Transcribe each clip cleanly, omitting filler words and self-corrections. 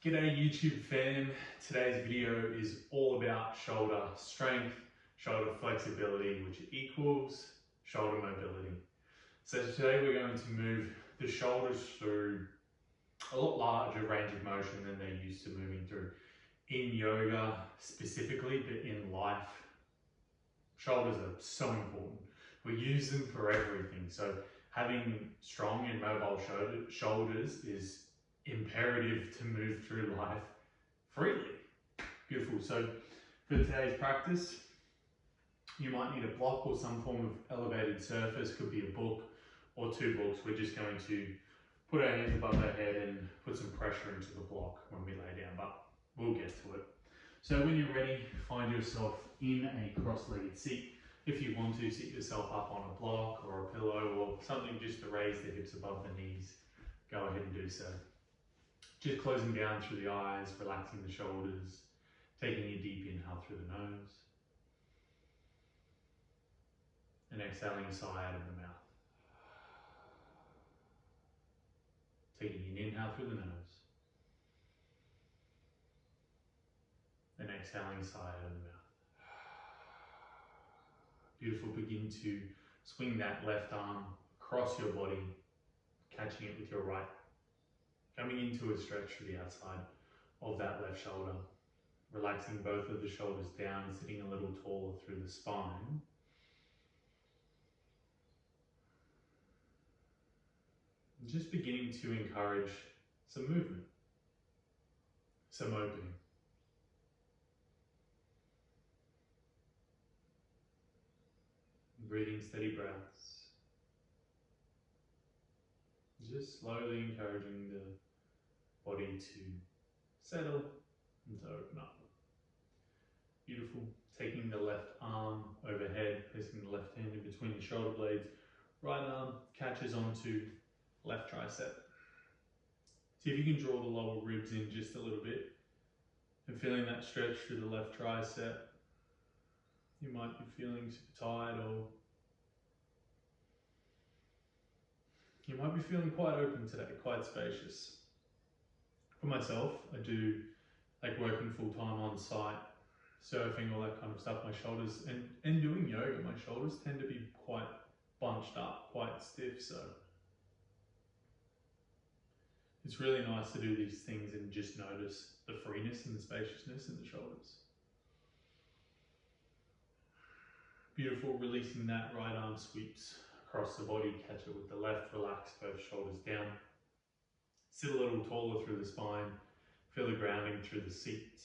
G'day YouTube fam. Today's video is all about shoulder strength, shoulder flexibility, which equals shoulder mobility. So today we're going to move the shoulders through a lot larger range of motion than they're used to moving through. In yoga specifically, but in life, shoulders are so important. We use them for everything. So having strong and mobile shoulders is imperative to move through life freely. Beautiful. So for today's practice, you might need a block or some form of elevated surface. Could be a book or two books. We're just going to put our hands above our head and put some pressure into the block when we lay down, but we'll get to it. So when you're ready, find yourself in a cross-legged seat. If you want to, sit yourself up on a block or a pillow or something just to raise the hips above the knees. Go ahead and do so. Just closing down through the eyes, relaxing the shoulders, taking a deep inhale through the nose, and exhaling a sigh out of the mouth. Taking an inhale through the nose, and exhaling a sigh out of the mouth. Beautiful. Begin to swing that left arm across your body, catching it with your right. Coming into a stretch through the outside of that left shoulder. Relaxing both of the shoulders down, sitting a little taller through the spine. And just beginning to encourage some movement, some opening. Breathing steady breaths. Just slowly encouraging the body to settle and to open up. Beautiful. Taking the left arm overhead, placing the left hand in between the shoulder blades. Right arm catches onto left tricep. See if you can draw the lower ribs in just a little bit. And feeling that stretch through the left tricep. You might be feeling super tired, or you might be feeling quite open today, quite spacious. For myself, I do like working full time on site, surfing, all that kind of stuff. My shoulders, and doing yoga, my shoulders tend to be quite bunched up, quite stiff. So it's really nice to do these things and just notice the freeness and the spaciousness in the shoulders. Beautiful. Releasing that right arm sweeps across the body, catch it with the left, relax both shoulders down. Sit a little taller through the spine, feel the grounding through the seat.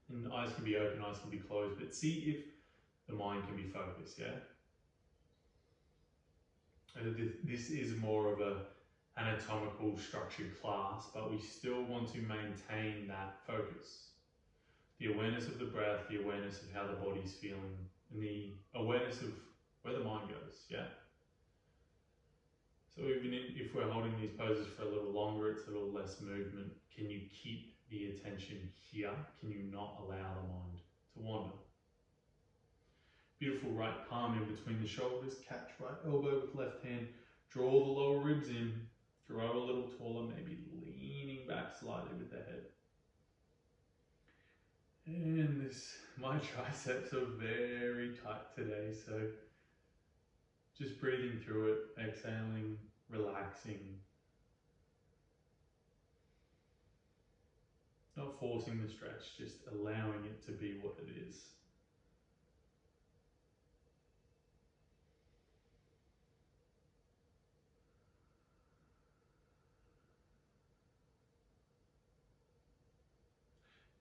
And eyes can be open, eyes can be closed, but see if the mind can be focused, yeah? This is more of a anatomical structured class, but we still want to maintain that focus. The awareness of the breath, the awareness of how the body's feeling, and the awareness of where the mind goes, yeah? So even if we're holding these poses for a little longer, it's a little less movement. Can you keep the attention here? Can you not allow the mind to wander? Beautiful. Right palm in between the shoulders, catch right elbow with left hand, draw the lower ribs in, grow a little taller, maybe leaning back slightly with the head. And my triceps are very tight today, so just breathing through it, exhaling, relaxing. Not forcing the stretch, just allowing it to be what it is.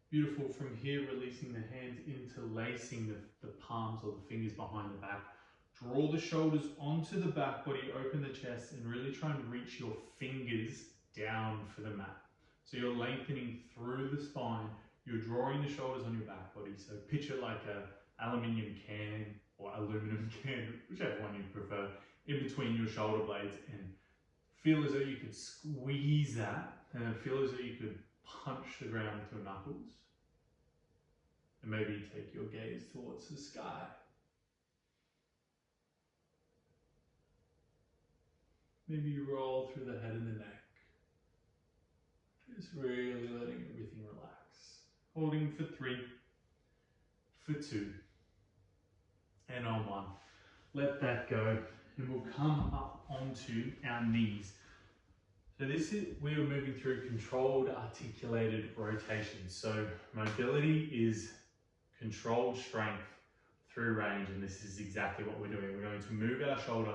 Beautiful. From here, releasing the hands, interlacing the palms or the fingers behind the back. Draw the shoulders onto the back body, open the chest, and really try and reach your fingers down for the mat. So you're lengthening through the spine, you're drawing the shoulders on your back body. So picture like an aluminium can or aluminum can, whichever one you prefer, in between your shoulder blades, and feel as though you could squeeze that, and then feel as though you could punch the ground with your knuckles. And maybe take your gaze towards the sky. Maybe you roll through the head and the neck. Just really letting everything relax. Holding for 3, for 2, and on 1. Let that go, and we'll come up onto our knees. So we are moving through controlled articulated rotations. So mobility is controlled strength through range, and this is exactly what we're doing. We're going to move our shoulder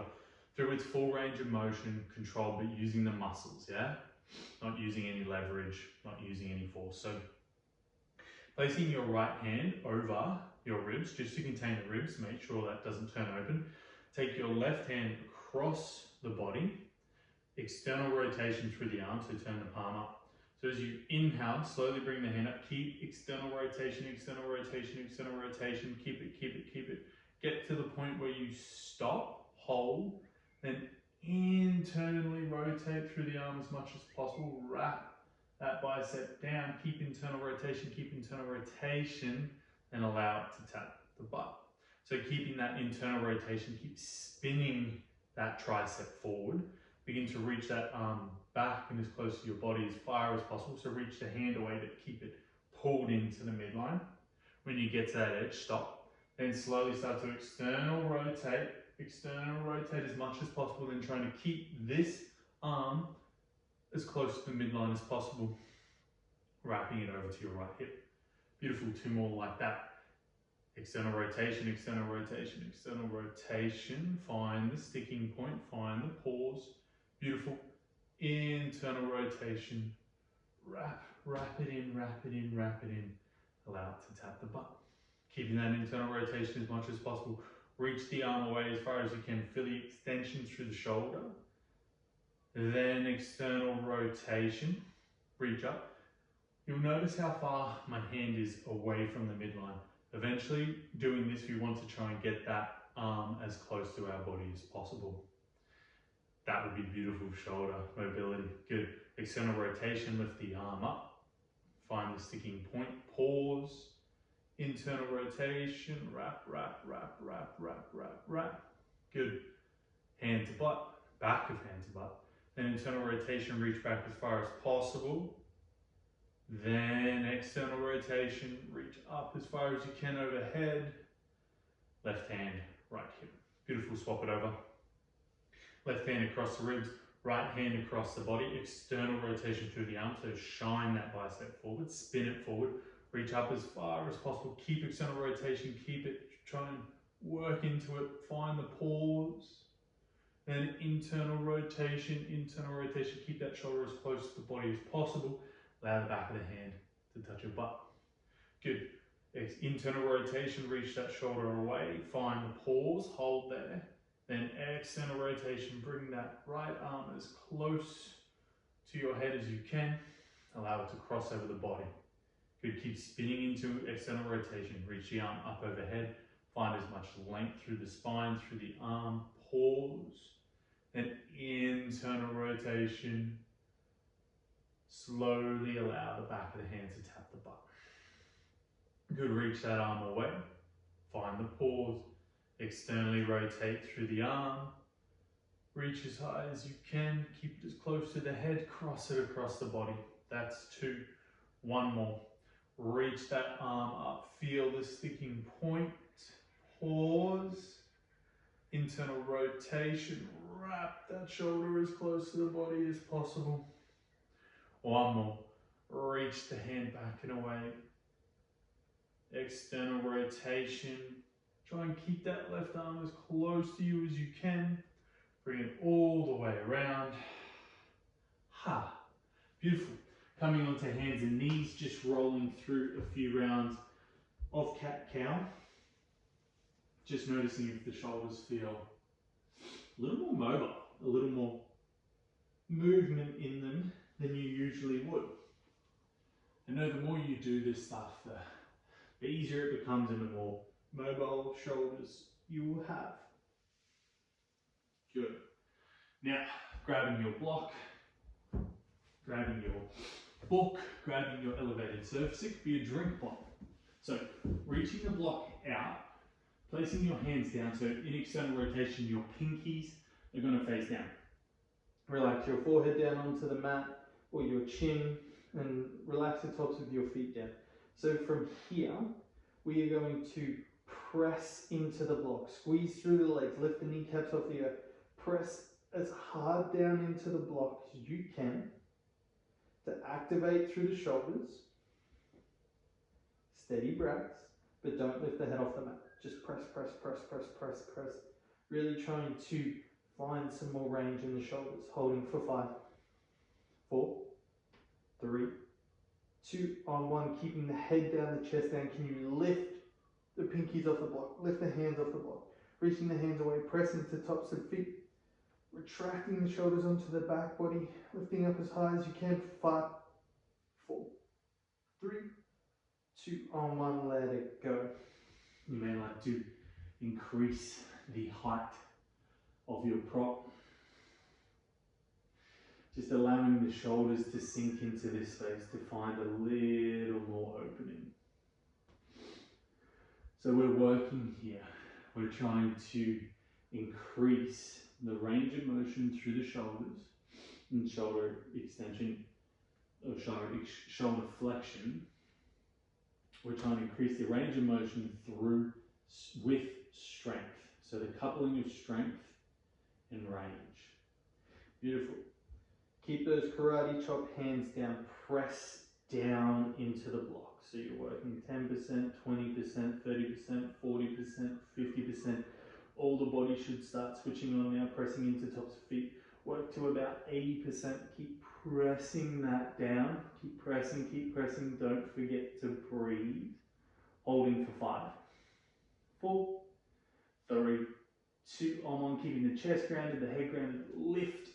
through its full range of motion, controlled, but using the muscles, yeah? Not using any leverage, not using any force. So placing your right hand over your ribs, just to contain the ribs, make sure that doesn't turn open. Take your left hand across the body, external rotation through the arm, so turn the palm up. So as you inhale, slowly bring the hand up, keep external rotation, external rotation, external rotation, keep it, keep it, keep it. Get to the point where you stop, hold, then internally rotate through the arm as much as possible, wrap that bicep down, keep internal rotation, and allow it to tap the butt. So keeping that internal rotation, keep spinning that tricep forward. Begin to reach that arm back and as close to your body as far as possible. So reach the hand away, but keep it pulled into the midline. When you get to that edge, stop. Then slowly start to external rotate as much as possible. Then trying to keep this arm as close to the midline as possible. Wrapping it over to your right hip. Beautiful, 2 more like that. External rotation, external rotation, external rotation. Find the sticking point, find the pause. Beautiful. Internal rotation. Wrap it in, wrap it in, wrap it in. Allow it to tap the butt. Keeping that internal rotation as much as possible. Reach the arm away as far as you can. Feel the extension through the shoulder. Then external rotation. Reach up. You'll notice how far my hand is away from the midline. Eventually, doing this, we want to try and get that arm as close to our body as possible. That would be beautiful shoulder mobility. Good. External rotation, lift the arm up. Find the sticking point, pause. Internal rotation, wrap, wrap, wrap, wrap, wrap, wrap, wrap. Good. Hand to butt, back of hand to butt. Then internal rotation, reach back as far as possible. Then external rotation, reach up as far as you can overhead. Left hand, right hip. Beautiful, swap it over. Left hand across the ribs, right hand across the body. External rotation through the arm, so shine that bicep forward, spin it forward. Reach up as far as possible. Keep external rotation, keep it, try and work into it. Find the pause. Then internal rotation, keep that shoulder as close to the body as possible. Allow the back of the hand to touch your butt. Good. Internal rotation, reach that shoulder away. Find the pause, hold there. Then external rotation, bring that right arm as close to your head as you can. Allow it to cross over the body. Good. Keep spinning into external rotation. Reach the arm up overhead. Find as much length through the spine, through the arm. Pause. Then internal rotation. Slowly allow the back of the hand to tap the butt. Good, reach that arm away. Find the pause. Externally rotate through the arm. Reach as high as you can. Keep it as close to the head. Cross it across the body. That's 2. 1 more. Reach that arm up. Feel the sticking point. Pause. Internal rotation. Wrap that shoulder as close to the body as possible. 1 more. Reach the hand back and away. External rotation. Try and keep that left arm as close to you as you can. Bring it all the way around. Ha. Beautiful. Coming onto hands and knees, just rolling through a few rounds of cat-cow. Just noticing if the shoulders feel a little more mobile, a little more movement in them than you usually would. I know the more you do this stuff, the easier it becomes and the more mobile shoulders you will have. Good. Now, grabbing your block, grabbing your book, grabbing your elevated surface, it could be a drink bottle. So, reaching the block out, placing your hands down, so in external rotation, your pinkies are going to face down. Relax your forehead down onto the mat, or your chin and relax the tops of your feet down. So from here, we are going to press into the block, squeeze through the legs, lift the kneecaps off the earth, press as hard down into the block as you can to activate through the shoulders. Steady breaths, but don't lift the head off the mat. Just press, press, press, press, press, press. Really trying to find some more range in the shoulders. Holding for 5, 4, 3, 2, on 1. Keeping the head down, the chest down. Can you lift the pinkies off the block? Lift the hands off the block. Reaching the hands away, pressing to tops of feet. Retracting the shoulders onto the back body. Lifting up as high as you can. 5, 4, 3, 2, on 1. Let it go. You may like to increase the height of your prop. Just allowing the shoulders to sink into this space to find a little more opening. So we're working here. We're trying to increase the range of motion through the shoulders and shoulder extension, or shoulder flexion. We're trying to increase the range of motion through with strength. So the coupling of strength and range. Beautiful. Keep those karate chop hands down. Press down into the block. So you're working 10%, 20%, 30%, 40%, 50%. All the body should start switching on now, pressing into tops of feet. Work to about 80%. Keep pressing that down. Keep pressing. Don't forget to breathe. Holding for 5, 4, 3, 2, on 1. Keeping the chest grounded, the head grounded. Lift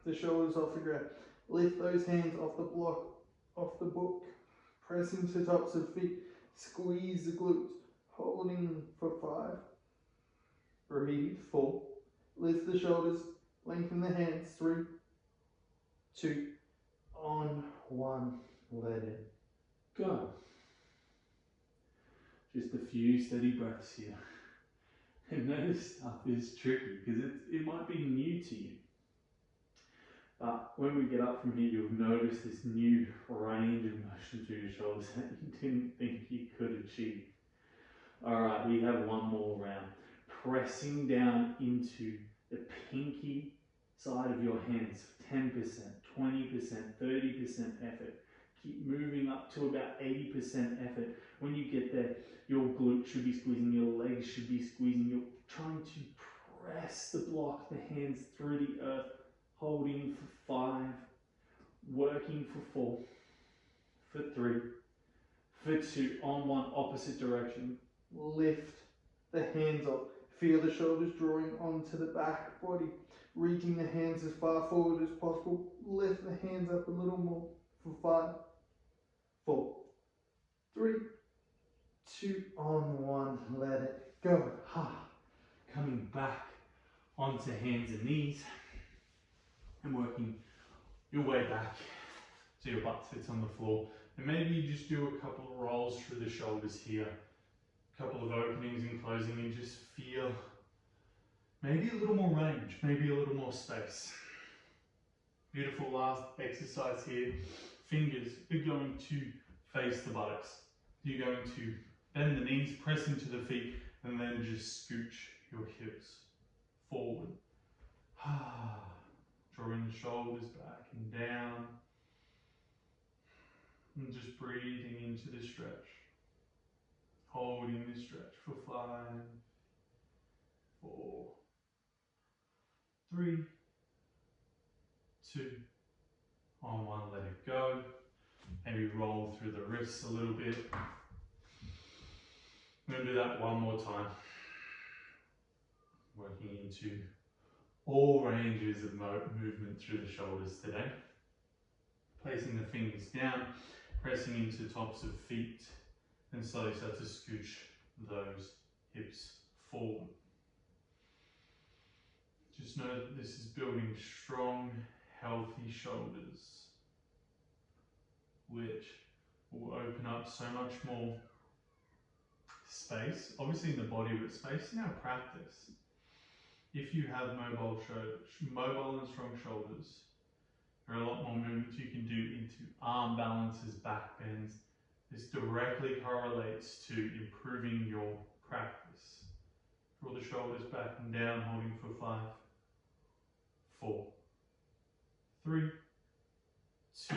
the shoulders off the ground. Lift those hands off the block, off the book. Press into tops of feet. Squeeze the glutes. Holding for 5. Breathe. 4. Lift the shoulders. Lengthen the hands. 3, 2, on 1. Let it go. Just a few steady breaths here. And this stuff is tricky because it might be new to you. But when we get up from here, you'll notice this new range of motion through your shoulders that you didn't think you could achieve. All right, we have one more round. Pressing down into the pinky side of your hands. 10%, 20%, 30% effort. Keep moving up to about 80% effort. When you get there, your glute should be squeezing, your legs should be squeezing. You're trying to press the block, the hands through the earth. Holding for 5, working for 4, for 3, for 2, on 1, opposite direction. Lift the hands up. Feel the shoulders drawing onto the back body. Reaching the hands as far forward as possible. Lift the hands up a little more for 5, 4, 3, 2, on 1. Let it go. Coming back onto hands and knees. And working your way back so your butt sits on the floor. And maybe you just do a couple of rolls through the shoulders here, a couple of openings and closing, and just feel maybe a little more range, maybe a little more space. Beautiful last exercise here. Fingers are going to face the buttocks. You're going to bend the knees, press into the feet, and then just scooch your hips forward. Drawing the shoulders back and down. And just breathing into the stretch. Holding the stretch for 5, 4, 3, 2, on 1, let it go. Maybe roll through the wrists a little bit. I'm going to do that one more time. Working into all ranges of movement through the shoulders today. Placing the fingers down, pressing into tops of feet, and slowly start to scooch those hips forward. Just know that this is building strong, healthy shoulders, which will open up so much more space, obviously in the body, but space in our practice. If you have mobile and strong shoulders, There are a lot more movements you can do into arm balances, back bends. This directly correlates to improving your practice. Draw the shoulders back and down, holding for 5, 4, 3, 2,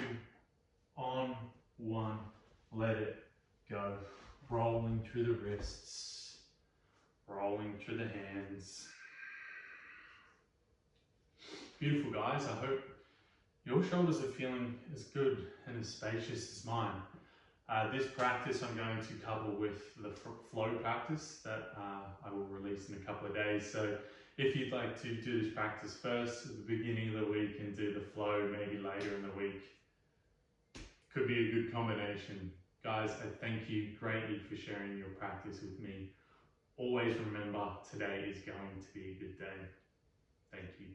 on, 1. Let it go. Rolling through the wrists, rolling through the hands. Beautiful, guys. I hope your shoulders are feeling as good and as spacious as mine. This practice I'm going to couple with the flow practice that I will release in a couple of days. So if you'd like to do this practice first at the beginning of the week and do the flow maybe later in the week, could be a good combination. Guys, I thank you greatly for sharing your practice with me. Always remember, today is going to be a good day. Thank you.